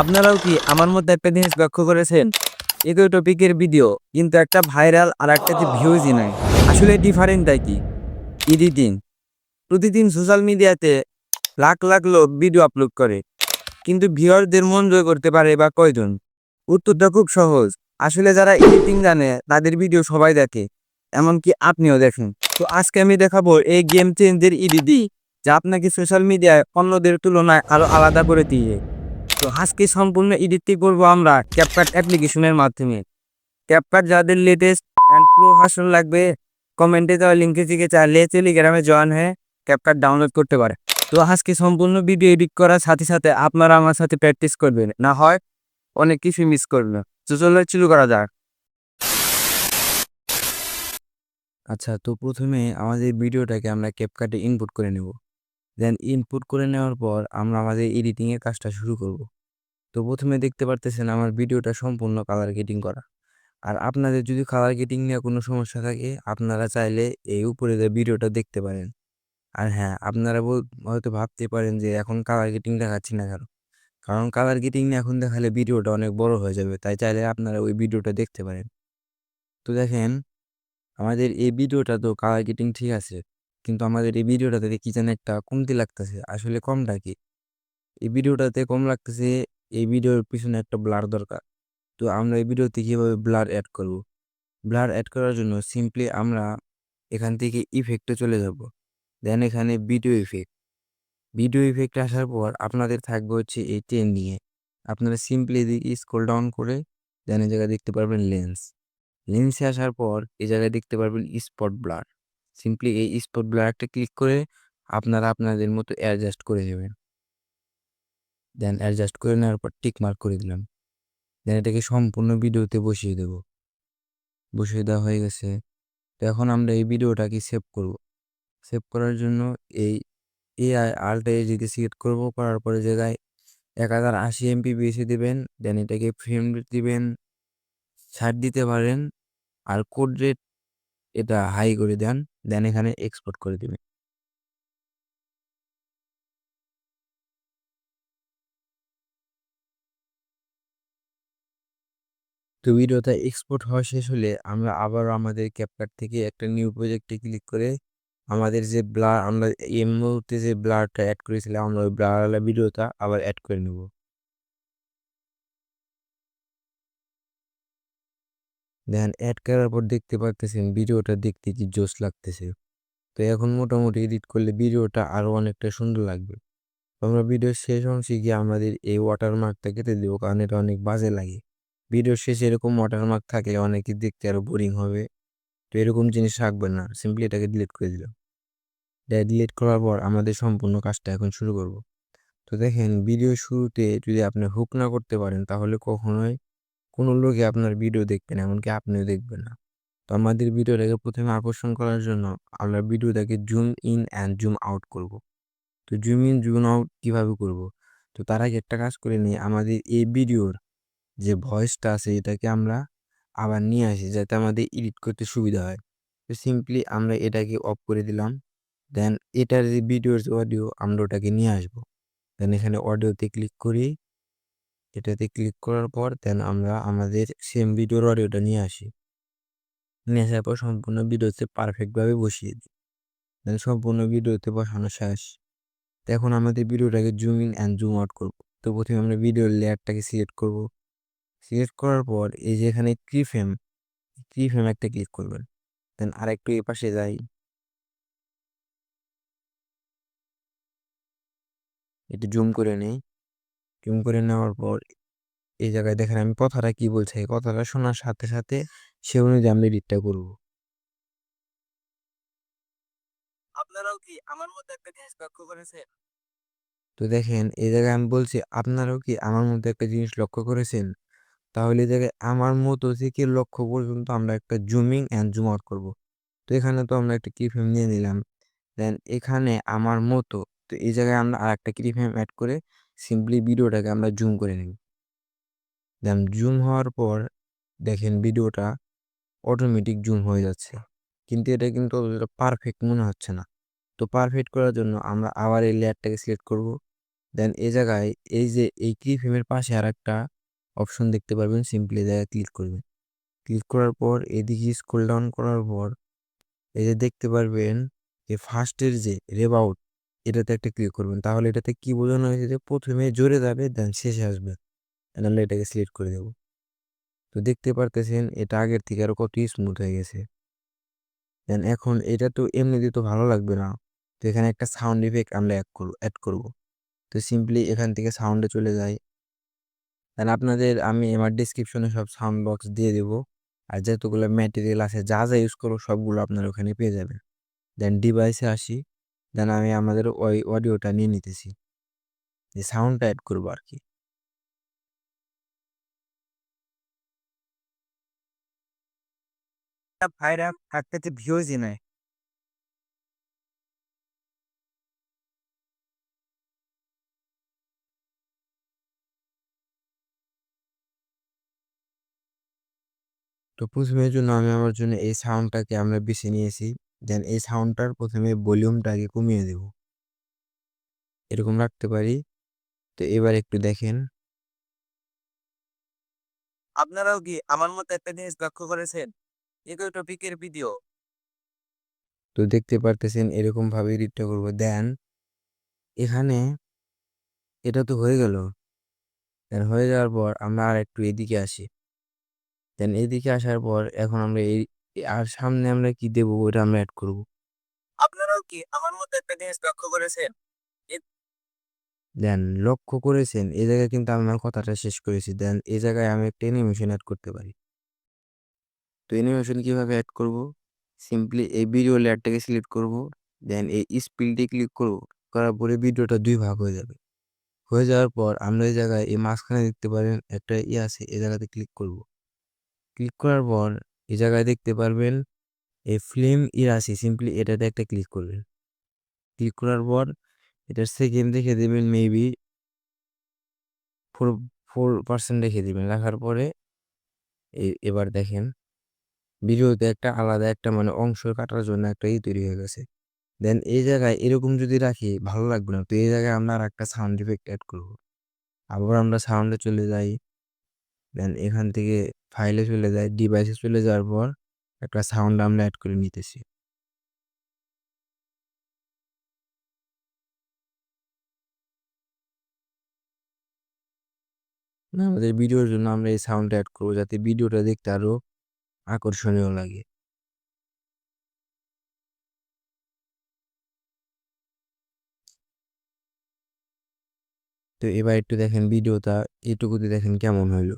আপনারাও কি আমার মধ্যে একটা জিনিস লক্ষ্য করেছেন? একই টপিকের ভিডিও কিন্তু একটা ভাইরাল আর একটাতে ভিউজই নাই। আসলে ডিফারেন্টটা কি? এডিটিং। প্রতিদিন সোশ্যাল মিডিয়াতে লাখ লাখ লোক ভিডিও আপলোড করে। কিন্তু ভিউয়ারদের মন জয় করতে পারে বা কয়জন? উত্তরটা খুব সহজ। আসলে যারা এডিটিং জানে তাদের ভিডিও সবাই দেখে। এমনকি আপনিও দেখেন। তো আজকে আমি দেখাবো এই গেম চেঞ্জের এডিটিং যা আপনাকে সোশ্যাল মিডিয়ায় অন্যদের তুলনায় আরো আলাদা করে দিয়ে। তো আজকে সম্পূর্ণ এডিটটি করবো আমরা ক্যাপকাট অ্যাপ্লিকেশনের মাধ্যমে। ক্যাপকাট যাদের লেটেস্ট অ্যান্ড প্রো ভার্সন লাগবে কমেন্টে দেওয়া লিঙ্কে থেকে চাইলে টেলিগ্রামে জয়েন হয়ে ক্যাপকাট ডাউনলোড করতে পারে। তো আজকে সম্পূর্ণ ভিডিও এডিট করার সাথে সাথে আপনারা আমার সাথে প্র্যাকটিস করবেন, না হয় অনেক কিছু মিস করবেন। তো চলো শুরু করা যাক। আচ্ছা, তো প্রথমে আমাদের ভিডিওটাকে আমরা ক্যাপকাটে ইনপুট করে নেব। দেন ইনপুট করে নেওয়ার পর আমরা আমাদের এডিটিংয়ের কাজটা শুরু করব। তো প্রথমে দেখতে পারতেছেন আমার ভিডিওটা সম্পূর্ণ কালার গ্রেডিং করা। আর আপনাদের যদি কালার গ্রেডিং নিয়ে কোনো সমস্যা থাকে আপনারা চাইলে এই উপরে যে ভিডিওটা দেখতে পারেন। আর হ্যাঁ, আপনারা হয়তো ভাবতে পারেন যে এখন কালার গ্রেডিং দেখাচ্ছি না কেন? কারণ কালার গ্রেডিং নিয়ে এখন দেখালে ভিডিওটা অনেক বড় হয়ে যাবে, তাই চাইলে আপনারা ওই ভিডিওটা দেখতে পারেন। তো দেখেন, আমাদের এই ভিডিওটা তো কালার গ্রেডিং ঠিক আছে, কিন্তু আমাদের এই ভিডিওটাতে কি যেন একটা কমতি লাগতেছে। আসলে কমটা কি? এই ভিডিওটাতে কম লাগতেছে, এই ভিডিওর পিছনে একটা ব্লার দরকার। তো আমরা এই ভিডিওতে কিভাবে ব্লার অ্যাড করব? ব্লার অ্যাড করার জন্য সিম্পলি আমরা এখান থেকে ইফেক্টে চলে যাব। দেন এখানে ভিডিও ইফেক্ট। ভিডিও ইফেক্টে আসার পর আপনাদের থাকবে হচ্ছে এই ট্রেন্ডিংয়ে। আপনারা সিম্পলি এদিকে স্ক্রল ডাউন করে দেন এই জায়গায় দেখতে পারবেন লেন্স। লেন্সে আসার পর এই জায়গায় দেখতে পারবেন স্পট ব্লার। সিম্পলি এই স্পট ব্লারটা ক্লিক করে আপনারা আপনাদের মতো অ্যাডজাস্ট করে নেবেন। দেন অ্যাডজাস্ট করে নেওয়ার পর টিক মার্ক করে দিলাম। দেন এটাকে সম্পূর্ণ ভিডিওতে বসিয়ে দেব। বসিয়ে দেওয়া হয়ে গেছে। তো এখন আমরা এই ভিডিওটাকে সেভ করব। সেভ করার জন্য এই এআই আল্ট এজিকে সিলেক্ট করব। করার পরে জায়গায় 1080 এমপিপিএসে দেবেন। দেন এটাকে ফ্রেম রেট দিবেন 60 দিতে পারেন। আর কোড রেট এটা হাই করে দেন। দেন এখানে এক্সপোর্ট করে দিবেন। তো ভিডিওটা এক্সপোর্ট হওয়া শেষ হলে আমরা আবারও আমাদের ক্যাপকাট থেকে একটা নিউ প্রজেক্টে ক্লিক করে আমাদের যে ব্লার আমরা এই মুহূর্তে যে ব্লারটা অ্যাড করেছিলাম আমরা ওই ব্লারওয়ালা ভিডিওটা আবার অ্যাড করে নেব। দেন অ্যাড করার পর দেখতে পারতেছেন ভিডিওটা দেখতে কি জোস লাগতেছে। তো এখন মোটামুটি এডিট করলে ভিডিওটা আরও অনেকটা সুন্দর লাগবে। তো আমরা ভিডিওর শেষ অংশে গিয়ে আমাদের এই ওয়াটারমার্কটা কেটে দেবো, কারণ এটা অনেক বাজে লাগে। ভিডিওর শেষে এরকম ওয়াটারমার্ক থাকলে অনেকে দেখতে আরো বোরিং হবে। তো এরকম জিনিস রাখবেন না, সিম্পলি এটাকে ডিলিট করে দিলাম। ডিলিট করার পর আমাদের সম্পূর্ণ কাজটা এখন শুরু করব। তো দেখেন, ভিডিও শুরুতে যদি আপনি হুক না করতে পারেন তাহলে কখনোই কোনো লোকই আপনার ভিডিও দেখবে না, এমনকি আপনিও দেখবেন না। তো আমাদের ভিডিওটাকে প্রথমে আকর্ষণ করার জন্য আমরা ভিডিওটাকে zoom in and zoom out করব। তো জুম ইন জুম আউট কিভাবে করব? তো তার আগে একটা কাজ করে নিই, আমাদের এই ভিডিওর যে ভয়েসটা আছে এটাকে আমরা আবার নিয়ে আসি যাতে আমাদের এডিট করতে সুবিধা হয়। তো সিম্পলি আমরা এটাকে অফ করে দিলাম। দেন এটার যে ভিডিওর যে অডিও আমরা ওটাকে নিয়ে আসবো। দেন এখানে অডিওতে ক্লিক করি। এটাতে ক্লিক করার পর দেন আমরা আমাদের সেম ভিডিওর অডিওটা নিয়ে আসি। নিয়ে আসার পর সম্পূর্ণ ভিডিওতে পারফেক্টভাবে বসিয়ে দিই। দেন সম্পূর্ণ ভিডিওতে বসানো শেষ। তো এখন আমাদের ভিডিওটাকে zoom in and zoom out করবো। তো প্রথমে আমরা ভিডিওর লেয়ারটাকে সিলেক্ট করব। সিলেক্ট করার পর এই যে এখানে থ্রি ফ্রেম একটা ক্লিক করবেন। দেন আরেকটু এ পাশে যাই, একটু জুম করে নেই। জুম করে নেওয়ার পর এই জায়গায় দেখেন আমি কথাটা কি বলছি, এই কথাটা শোনার সাথে সাথে সে অনুযায়ী আমরা এডিটটা করবো। আপনারাও কি আমার মধ্যে একটা জিনিস লক্ষ্য করেছেন? তো দেখেন এই জায়গায় আমি বলছি আপনারাও কি আমার মধ্যে একটা জিনিস লক্ষ্য করেছেন? তাহলে এই জায়গায় আমার মতো থেকে লক্ষ্য পর্যন্ত আমরা একটা জুমিং অ্যান্ড জুম আউট করবো। তো এখানে তো আমরা একটা কি ফ্রেম নিয়ে নিলাম। দেন এখানে আমার মতো, তো এই জায়গায় আমরা আর একটা কি ফ্রেম অ্যাড করে সিম্পলি ভিডিওটাকে আমরা জুম করে নিই। দেন জুম হওয়ার পর দেখেন ভিডিওটা অটোমেটিক জুম হয়ে যাচ্ছে, কিন্তু এটা কিন্তু অতটা পারফেক্ট মনে হচ্ছে না। তো পারফেক্ট করার জন্য আমরা আবার এই লেয়ারটাকে সিলেক্ট করব। দেন এই জায়গায় এই যে এই কিফ্রেমের পাশে আর একটা অপশন দেখতে পারবেন, সিম্পলি জায়গায় ক্লিক করবেন। ক্লিক করার পর এদিকে স্ক্রল ডাউন করার পর এই যে দেখতে পারবেন যে ফার্স্টের যে রেবাউট, এটাতে একটা ক্লিক করবেন। তাহলে এটাতে কি বোঝানো হয়েছে যে প্রথমে জোরে যাবে দেন শেষে আসবে। তাহলে এটাকে সিলেক্ট করে দেবো। তো দেখতে পারতেছেন এটা আগের থেকে আরো কত স্মুথ হয়ে গেছে। দেন এখন এটা তো এমনিতে তো ভালো লাগবে না, তো এখানে একটা সাউন্ড ইফেক্ট আমরা অ্যাড করবো। তো সিম্পলি এখান থেকে সাউন্ডে চলে যাই। দেন আপনাদের আমি আমার ডিসক্রিপশনে সব সাউন্ড বক্স দিয়ে দেবো। আর যতগুলো ম্যাটেরিয়াল আছে যা যা ইউজ করবো সবগুলো আপনারা ওখানে পেয়ে যাবেন। দেন ডিভাইসে আসি। দেন আমি আমাদের ওই অডিওটা নিয়ে নিতেছি, যে সাউন্ডটা অ্যাড করবো আর কি। ভাইরা থাকতে ভিউজই নাই। তো প্রথমের জন্য আমি আমার জন্য এই সাউন্ডটাকে আমরা বেছে নিয়েছি। দেন এই সাউন্ডটার প্রথমে ভলিউমটাকে কমিয়ে দেব, এরকম রাখতে পারি। তো এবার একটু দেখেন। আপনারাও কি আমার মতো একটা জিনিস লক্ষ্য করেছেন? এগুলো টপিকের ভিডিও। তো দেখতে পারতেছেন এরকম ভাবে এডিটটা করবো। দেন এখানে এটা তো হয়ে গেল। দেন হয়ে যাওয়ার পর আমরা আর একটু এদিকে আসি। দেন এদিকে আসার পর এখন আমরা এই আর সামনে আমরা কি দেবো ওটা আমরা অ্যাড করবো। আপনারাও কি আমার মতো একটা জিনিস লক্ষ্য করেছেন? দেন লক্ষ্য করেছেন এই জায়গায় কিন্তু আমি আমার কথাটা শেষ করেছি। দেন এই জায়গায় আমি একটা অ্যানিমেশন অ্যাড করতে পারি। তো অ্যানিমেশন কিভাবে অ্যাড করব? সিম্পলি এই ভিডিও লেয়ারটাকে সিলেক্ট করব। দেন এই স্পিলটি ক্লিক করব। করার পরে ভিডিওটা দুই ভাগ হয়ে যাবে। হয়ে যাওয়ার পর আমরা এই জায়গায় এই মাঝখানে দেখতে পারেন একটা আছে, এই জায়গাতে ক্লিক করব। ক্লিক করার পর এই জায়গায় দেখতে পারবেন এই ফিল্ম আছে, সিম্পলি এটাতে একটা ক্লিক করবেন। ক্লিক করার পর এটার সেকেন্ড রেখে দেবেন মেবি 4% রেখে দিবেন। রাখার পরে এবার দেখেন ভিডিওতে একটা আলাদা একটা মানে অংশ কাটার জন্য একটা তৈরি হয়ে গেছে। দেন এই জায়গায় এরকম যদি রাখি ভালো লাগবে না, তো এই জায়গায় আমরা আর একটা সাউন্ড ইফেক্ট অ্যাড করবো। আবার আমরা সাউন্ডে চলে যাই। দেন এখান থেকে ফাইলে চলে যাই, ডিভাইসে চলে যাওয়ার পর একটা সাউন্ড আমরা অ্যাড করে নিতেছি। না, আমাদের ভিডিওর জন্য আমরা এই সাউন্ড অ্যাড করবো যাতে ভিডিওটা দেখতে আরো আকর্ষণীয় লাগে। তো এবার একটু দেখেন ভিডিওটা এটুকুতে দেখেন কেমন হইলো।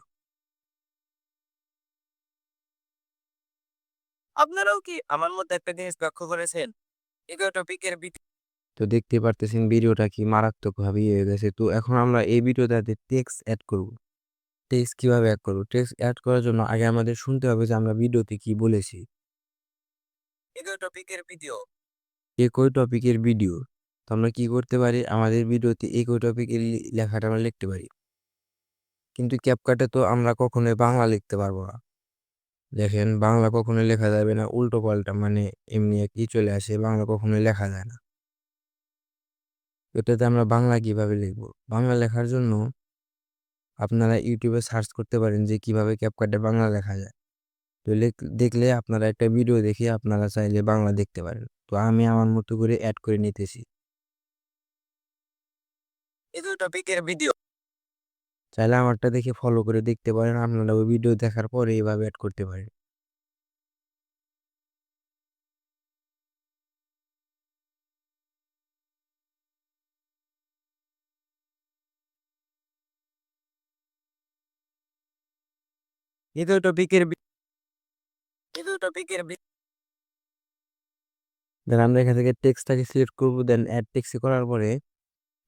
আপনারাও কি আমার মতো একটা জিনিস লক্ষ্য করেছেন? এগুলো টপিকের ভিডিও। তো দেখতে পারতেছেন ভিডিওটা কি মারাত্মক ভাবে হয়ে গেছে। তো এখন আমরা এই ভিডিওটাতে টেক্সট অ্যাড করব। টেক্সট কিভাবে অ্যাড করব? টেক্সট অ্যাড করার জন্য আগে আমাদের শুনতে হবে যে আমরা ভিডিওতে কি বলেছি। এগুলো টপিকের ভিডিও। একই টপিকের ভিডিও। তো আমরা কি করতে পারি, আমাদের ভিডিওতে একই টপিকের লেখাটা আমরা লিখতে পারি। কিন্তু ক্যাপকাটে তো আমরা কখনোই বাংলা লিখতে পারবো না। দেখেন বাংলা কখনোই লেখা যাবে না, উল্টো পাল্টা মানে এমনি কি চলে আসে, বাংলা কখনোই লেখা যায় না। এটাতে আমরা বাংলা কিভাবে লিখবো? বাংলা লেখার জন্য আপনারা ইউটিউবে সার্চ করতে পারেন যে কিভাবে ক্যাপকাটে বাংলা লেখা যায়। তো দেখলে আপনারা একটা ভিডিও দেখে আপনারা চাইলে বাংলা দেখতে পারেন। তো আমি আমার মতো করে অ্যাড করে নিতেছি। এগুলো টপিকের ভিডিও। চাইলে আমারটা দেখে ফলো করে দেখতে পারেন, আপনারা ওই ভিডিও দেখার পরে এইভাবে অ্যাড করতে পারেন। এগুলো টপিকের এগুলো টপিকের দেন আমরা এখান থেকে টেক্সটটাকে সিলেক্ট করবো। দেন অ্যাড টেক্সট করার পরে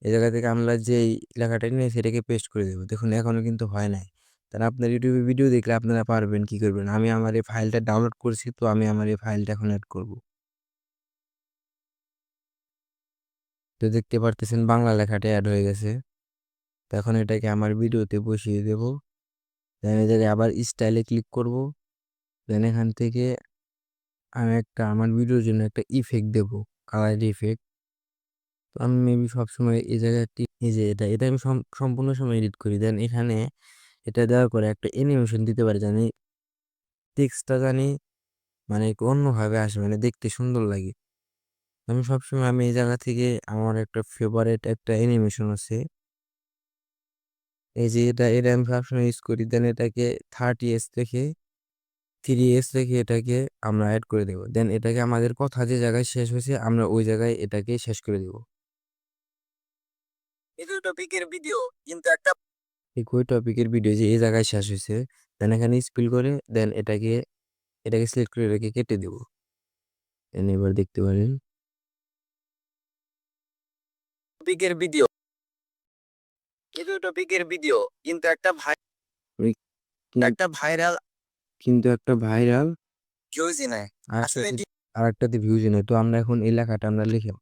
এই জায়গা থেকে আমরা যেই লেখাটা নিয়ে সেটাকে পেস্ট করে দেবো। দেখুন এখনো কিন্তু হয় নাই। তাহলে আপনার ইউটিউবে ভিডিও দেখলে আপনারা পারবেন কি করবেন। আমি আমার এই ফাইলটা ডাউনলোড করছি, তো আমি আমার এই ফাইলটা এখন অ্যাড করব। তো দেখতে পারতেছেন বাংলা লেখাটা অ্যাড হয়ে গেছে। তো এখন এটাকে আমার ভিডিওতে বসিয়ে দেব। দেন এই জায়গায় আবার স্টাইলে ক্লিক করব। দেন এখান থেকে আমি একটা আমার ভিডিওর জন্য একটা ইফেক্ট দেব, কালার ইফেক্ট। তো আমি মেবি সবসময় এই জায়গাটি এই যে এটা আমি সম্পূর্ণ সময় এডিট করি। দেন এখানে এটা দেওয়ার পরে একটা অ্যানিমেশন দিতে পারি জানি টেক্সটটা জানি মানে একটু অন্যভাবে আসে মানে দেখতে সুন্দর লাগে। আমি সবসময় আমি এই জায়গা থেকে আমার একটা ফেভারিট একটা অ্যানিমেশন আছে। এই যে এটা আমি সবসময় ইউজ করি। দেন এটাকে 30s থেকে 3s থেকে এটাকে আমরা এড করে দেব। দেন এটাকে আমাদের কথা যে জায়গায় শেষ হয়েছে আমরা ওই জায়গায় এটাকে শেষ করে দেব। এই টপিকের ভিডিও কিন্তু একটা এই ওই টপিকের ভিডিও যে এই জায়গায় শেষ হয়েছে দেন এখানে স্পিল করে দেন এটাকে সিলেক্ট করে এটাকে কেটে দেব। দেন এবার দেখতে পারেন টপিকের ভিডিও টপিকের ভিডিও কিন্তু ওই কিন- একটা ভাইরাল কিন্তু একটা ভাইরাল ভিউজই নাই। আসলে আর একটাতে ভিউজ নেই। তো আমরা এখন এই লেখাটা আমরা লিখে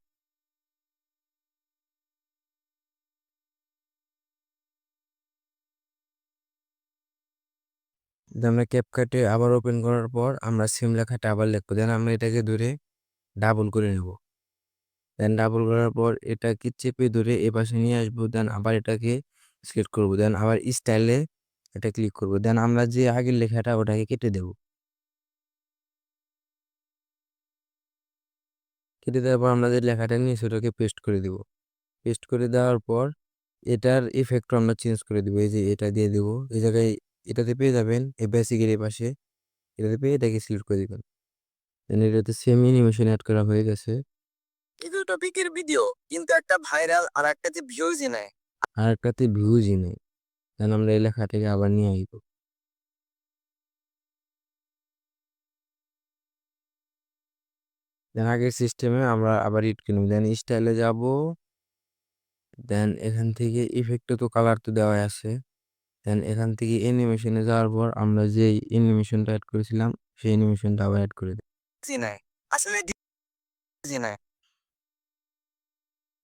আমরা ক্যাপকাটে আবার ওপেন করার পর আমরা সেম লেখাটা আবার লিখবো। দেন আমরা এটাকে ধরে ডাবল করে নেব। দেন ডাবল করার পর এটাকে চেপে ধরে এ পাশে নিয়ে আসবো। দেন আবার এটাকে সিলেক্ট করবো। দেন আবার স্টাইলে এটা ক্লিক করবো। দেন আমরা যে আগের লেখাটা ওটাকে কেটে দেব। কেটে দেওয়ার পর আমরা যে লেখাটা নিয়ে সেটাকে পেস্ট করে দিব। পেস্ট করে দেওয়ার পর এটার ইফেক্টটা আমরা চেঞ্জ করে দিব। এই যে এটা দিয়ে দিব এই জায়গায় এটাতে পেয়ে যাবেন এই বেসিকের এই পাশে এটাতে পেয়ে এটাকে সিলেক্ট করে দিবেন। দেন এটাতে সেম অ্যানিমেশন অ্যাড করা হয়ে গেছে। এই টপিকের ভিডিও কিন্তু একটা ভাইরাল আর একটা যে ভিউজই নাই। আর একটাতে ভিউজই নেই। দেন আমরা এই লেখাটাকে আবার নিয়ে আসবো। দেন আগের সিস্টেমে আমরা আবার ইট কিনব। দেন স্টাইলে যাব। দেন এখান থেকে ইফেক্টে তো কালার তো দেওয়া আছে। দেন এখান থেকে অ্যানিমেশনে যাওয়ার পর আমরা যেই অ্যানিমেশনটা অ্যাড করেছিলাম সেই অ্যানিমেশনটা আবার অ্যাড করে দেব। জি নাই আসলে জি নাই।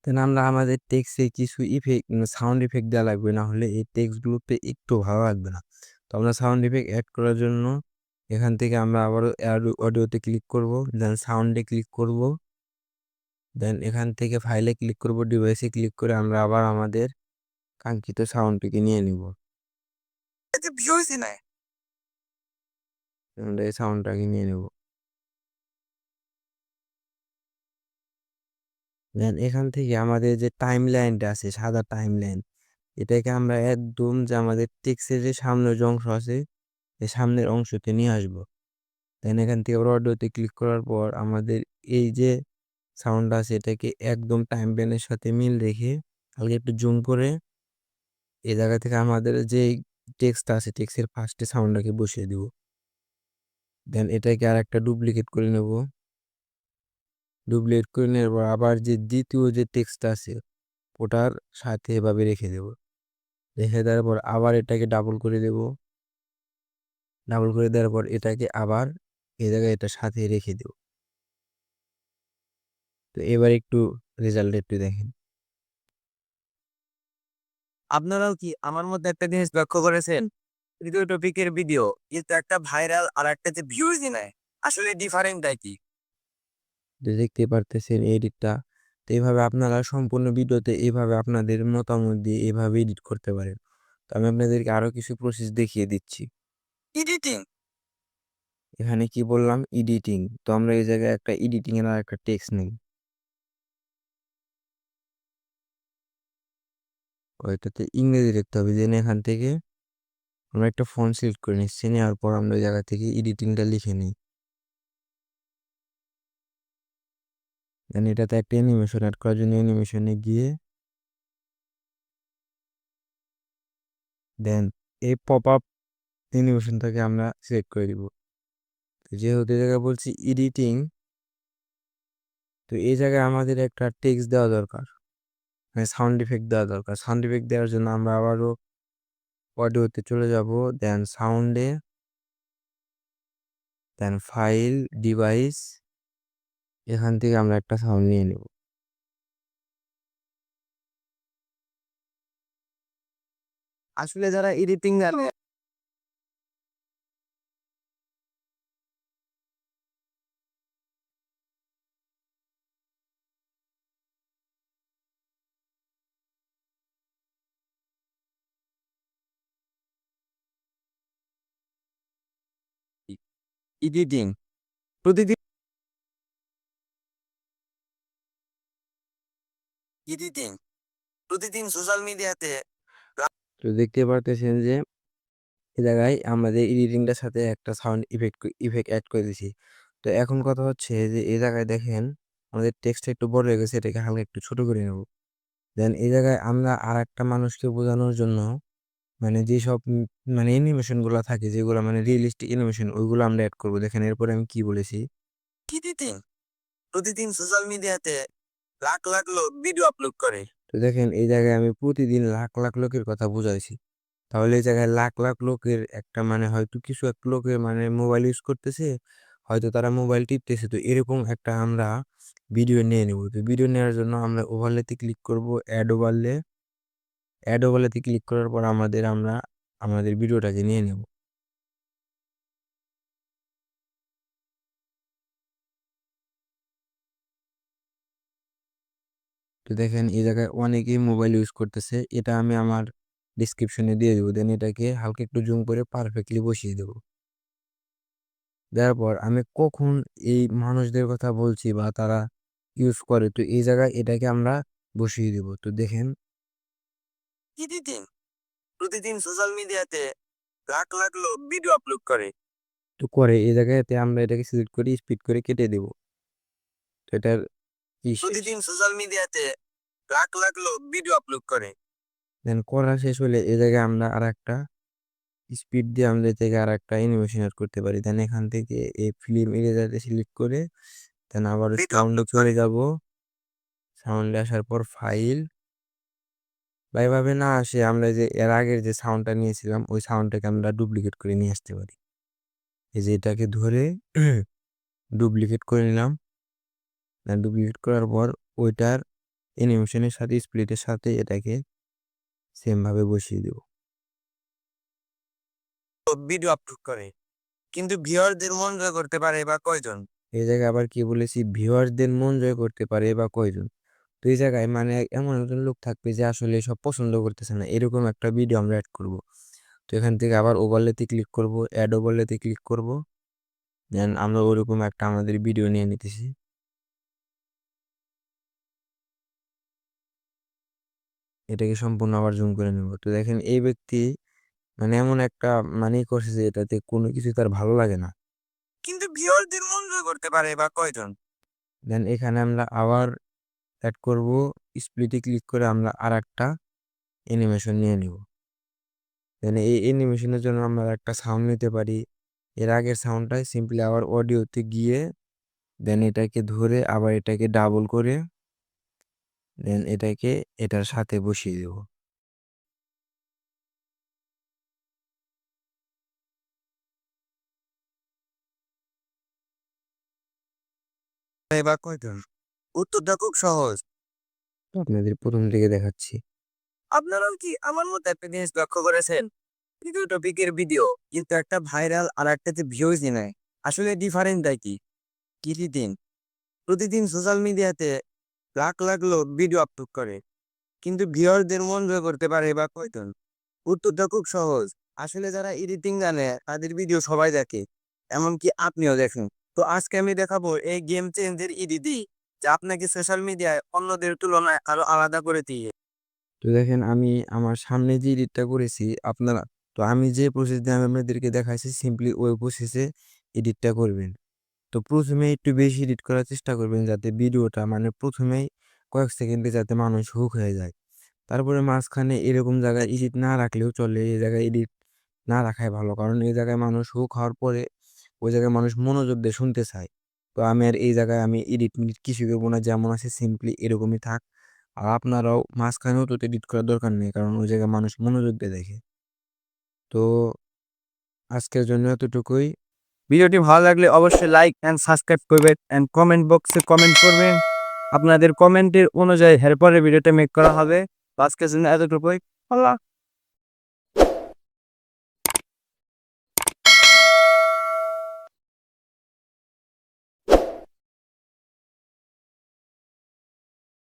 দেন আমরা আমাদের টেক্সটে কিছু ইফেক্ট সাউন্ড ইফেক্ট দেওয়া লাগবে, না হলে এই টেক্সটগুলোতে একটু ভালো লাগবে না। তো আমরা সাউন্ড ইফেক্ট অ্যাড করার জন্য এখান থেকে আমরা আবারও অডিওতে ক্লিক করব। দেন সাউন্ডে ক্লিক করব। দেন এখান থেকে ফাইলে ক্লিক করব, ডিভাইসে ক্লিক করে আমরা আবার আমাদের কাঙ্ক্ষিত সাউন্ডটিকে নিয়ে নিব। যে ভিউজই নাই। আমরা এই সাউন্ডটাকে নিয়ে নেব। দেন এখান থেকে আমাদের যে টাইম লাইনটা আছে সাদা টাইম লাইন এটাকে আমরা একদম যে আমাদের টেক্সটের যে সামনের যে অংশ আছে এই সামনের অংশতে নিয়ে আসবো। দেন এখান থেকে আবার অডিওতে ক্লিক করার পর আমাদের এই যে সাউন্ড আছে এটাকে একদম টাইম লাইনের সাথে মিল রেখে হালকা একটু জুম করে এই জায়গা থেকে আমাদের যে টেক্সট আছে টেক্সটের ফার্স্টে সাউন্ডটাকে বসিয়ে দিব। দেন এটাকে আর একটা ডুপ্লিকেট করে নেব। ডুপ্লিকেট করে নেওয়ার পর আবার যে দ্বিতীয় যে টেক্সটটা আছে ওটার সাথে এভাবে রেখে দেব। রেখে দেওয়ার পর আবার এটাকে ডাবল করে দেব। ডাবল করে দেওয়ার পর এটাকে আবার এই জায়গায় এটার সাথে রেখে দেব। তো এবার একটু রেজাল্ট একটু দেখেন। আপনারাও কি আমার মধ্যে একটা জিনিস লক্ষ্য করেছেন? তৃতীয় টপিকের ভিডিও কিন্তু একটা ভাইরাল আর একটা যে ভিউজই নাই। আসলে ডিফারেন্টটা কি? যে দেখতে পারতেছেন এডিটটা। তো এইভাবে আপনারা সম্পূর্ণ ভিডিওতে এইভাবে আপনাদের মতামত দিয়ে এভাবে এডিট করতে পারেন। তো আমি আপনাদেরকে আরো কিছু প্রসেস দেখিয়ে দিচ্ছি। এডিটিং এখানে কি বললাম এডিটিং, তো আমরা এই জায়গায় একটা এডিটিং এর আর একটা টেক্সট নেই ওইটাতে ইংরেজি লিখতে হবে। দেন এখান থেকে আমরা একটা ফন্ট সিলেক্ট করে নিচ্ছি, নেওয়ার পর আমরা ওই জায়গা থেকে এডিটিংটা লিখে নিই। দেন এটাতে একটা অ্যানিমেশন অ্যাড করার জন্য অ্যানিমেশনে গিয়ে দেন এই পপ আপ অ্যানিমেশনটাকে আমরা সিলেক্ট করে দিব। তো যেহেতু এই জায়গায় বলছি এডিটিং, তো এই জায়গায় আমাদের একটা টেক্সট দেওয়া দরকার, মানে সাউন্ড ইফেক্ট দেওয়া দরকার। সাউন্ড ইফেক্ট দেওয়ার জন্য আমরা আবারও অডিওতে চলে যাব। দেন সাউন্ডে, দেন ফাইল, ডিভাইস, এখান থেকে আমরা একটা সাউন্ড নিয়ে নেব। আসলে যারা এডিটিং জানে এডিটিং প্রতিদিন এডিটিং প্রতিদিন সোশ্যাল মিডিয়াতে তো দেখতে পারতেছেন যে এই জায়গায় আমাদের এডিটিংটার সাথে একটা সাউন্ড ইফেক্ট অ্যাড করে দিছি। তো এখন কথা হচ্ছে যে এই জায়গায় দেখেন আমাদের টেক্সটটা একটু বড় হয়ে গেছে, এটাকে হালকা একটু ছোট করে নেব। দেন এই জায়গায় আমরা আরেকটা মানুষকে বোঝানোর জন্য মানে যেসব মানে অ্যানিমেশন গুলা থাকে, যেগুলো মানে রিয়েলিস্টিক অ্যানিমেশন, ওইগুলো আমরা অ্যাড করবো। দেখেন এরপরে আমি কি বলেছি। এডিটিং প্রতিদিন সোশ্যাল মিডিয়াতে লাখ লাখ লোক ভিডিও আপলোড করে। তো দেখেন এই জায়গায় আমি প্রতিদিন লাখ লাখ লোকের কথা বুঝাইছি। তাহলে এই জায়গায় লাখ লাখ লোকের একটা মানে হয়তো কিছু একটা লোকের মানে মোবাইল ইউজ করতেছে, হয়তো তারা মোবাইল টিপতেছে। তো এরকম একটা আমরা ভিডিও নিয়ে নেব। তো ভিডিও নেওয়ার জন্য আমরা ওভারলেতে ক্লিক করব, অ্যাড ওভারলেতে ক্লিক করার পর আমরা আমাদের ভিডিওটাকে নিয়ে নেব। তো দেখেন এই জায়গায় অনেকেই মোবাইল ইউজ করতেছে, এটা আমি আমার ডিসক্রিপশনে দিয়ে দেবো। দেন এটাকে হালকা একটু জুম করে পারফেক্টলি বসিয়ে দেবো। দেওয়ার পর আমি কখন এই মানুষদের কথা বলছি বা তারা ইউজ করে, তো এই জায়গায় এটাকে আমরা বসিয়ে দেব। তো দেখেন এডিটিং প্রতিদিন সোশ্যাল মিডিয়াতে লাখ লাখ লোক ভিডিও আপলোড করে। তো করে এই জায়গাতে আমরা এটাকে সিলেক্ট করে স্পিড করে কেটে দেব। তো এটার শেষ। প্রতিদিন সোশ্যাল মিডিয়াতে লাখ লাখ লোক ভিডিও আপলোড করে। দেন করা শেষ হলে এই জায়গায় আমরা আর একটা স্পিড দিয়ে আমরা এ থেকে আর একটা অ্যানিমেশন অ্যাড করতে পারি। দেন এখান থেকে এই ফিল্ম এরিয়াতে সিলেক্ট করে দেন আবার ভিডিও সাউন্ডে আপলোড চলে করে। যাব। সাউন্ডে আসার পর ফাইল বা এভাবে না আসে আমরা যে এর আগের যে সাউন্ডটা নিয়েছিলাম ওই সাউন্ডটাকে আমরা ডুপ্লিকেট করে নিয়ে আসতে পারি। এই যে এটাকে ধরে ডুপ্লিকেট করে নিলাম। ডুপ্লিকেট করার পর ওইটার অ্যানিমেশনের সাথে স্প্লিটের সাথে এটাকে সেম ভাবে বসিয়ে দেব। ভিডিও আপলোড করে, কিন্তু ভিউয়ারদের মন জয় করতে পারে বা কয়জন? এই জায়গায় আবার কি বলেছি, ভিউয়ারদের মন জয় করতে পারে বা কয়জন। তো এই জায়গায় মানে এমন একজন লোক থাকবে যে আসলে সব পছন্দ করতেছে না, এরকম একটা ভিডিও আমরা অ্যাড করব। তো এখান থেকে আবার ওভারলেতে ক্লিক করব, অ্যাড ওভারলেতে ক্লিক করব। দেন আমরা ওরকম একটা আমাদের ভিডিও নিয়ে নিতেছি। এটাকে সম্পূর্ণ আবার জুম করে নেব। তো দেখেন এই ব্যক্তি মানে এমন একটা মানে করছে যে এটাতে কোনো কিছু তার ভালো লাগে না। কিন্তু ভিউয়ারদের মন জয় করতে পারে বা কয়জন? দেন এখানে আমরা আবার অ্যাড করব, স্প্লিটে ক্লিক করে আমরা আর একটা অ্যানিমেশন নিয়ে নিব। দেন এই অ্যানিমেশনের জন্য আমরা একটা সাউন্ড নিতে পারি। এর আগের সাউন্ডটাই সিম্পলি আবার অডিওতে গিয়ে দেন এটাকে ধরে আবার এটাকে ডাবল করে দেন এটাকে এটার সাথে বসিয়ে দেব। বা কয়জন? উত্তরটা খুব সহজ। তো আপনাদের প্রথম থেকে দেখাচ্ছি। আপনারাও কি আমার মতো একটা জিনিস লক্ষ্য করেছেন? ভিডিও টপিকের ভিডিও কিন্তু একটা ভাইরাল আর একটাতে ভিউজ নেয়। আসলে ডিফারেন্টটা কি? এডিটিং প্রতিদিন সোশ্যাল মিডিয়াতে লাখ লাখ লোক ভিডিও আপলোড করে, কিন্তু ভিউয়ারদের মন জয় করতে পারে বা কয়জন? উত্তরটা খুব সহজ। আসলে যারা এডিটিং জানে তাদের ভিডিও সবাই দেখে, এমনকি আপনিও দেখেন। তো আজকে আমি দেখাবো এই গেম চেঞ্জের এডিটিং, যা আপনাকে সোশ্যাল মিডিয়ায় অন্যদের তুলনায় আরো আলাদা করে দিয়ে। তো দেখেন আমি আমার সামনে যে এডিটটা করেছি আপনারা, তো আমি যে প্রসেস দিয়ে আমি আপনাদেরকে দেখাইছি সিম্পলি ওই প্রসেসে এডিটটা করবেন। তো প্রথমে একটু বেশি এডিট করার চেষ্টা করবেন যাতে ভিডিওটা মানে প্রথমেই কয়েক সেকেন্ডে যাতে মানুষ হুক হয়ে যায়। তারপরে মাঝখানে এরকম জায়গায় এডিট না রাখলেও চলে, এই জায়গায় এডিট না রাখাই ভালো, কারণ এই জায়গায় মানুষ হুক হওয়ার পরে ওই জায়গায় মানুষ মনোযোগ দিয়ে শুনতে চায়। তো আমি আর এই জায়গায় আমি এডিট মিডিট কিছু করবো না, যেমন আছে সিম্পলি এরকমই থাক। আর আপনারাও মাঝখানেও তো এডিট করার দরকার নেই, কারণ ওই জায়গায় মানুষ মনোযোগ দিয়ে দেখে। তো আজকের জন্য এতটুকুই। ভিডিওটি ভালো লাগলে অবশ্যই লাইক এন্ড সাবস্ক্রাইব করবেন এন্ড কমেন্ট বক্সে কমেন্ট করবেন। আপনাদের কমেন্টের অনুযায়ী এরপরের ভিডিওটা মেক করা হবে। আজকের জন্য এতটুকুই। আল্লাহ।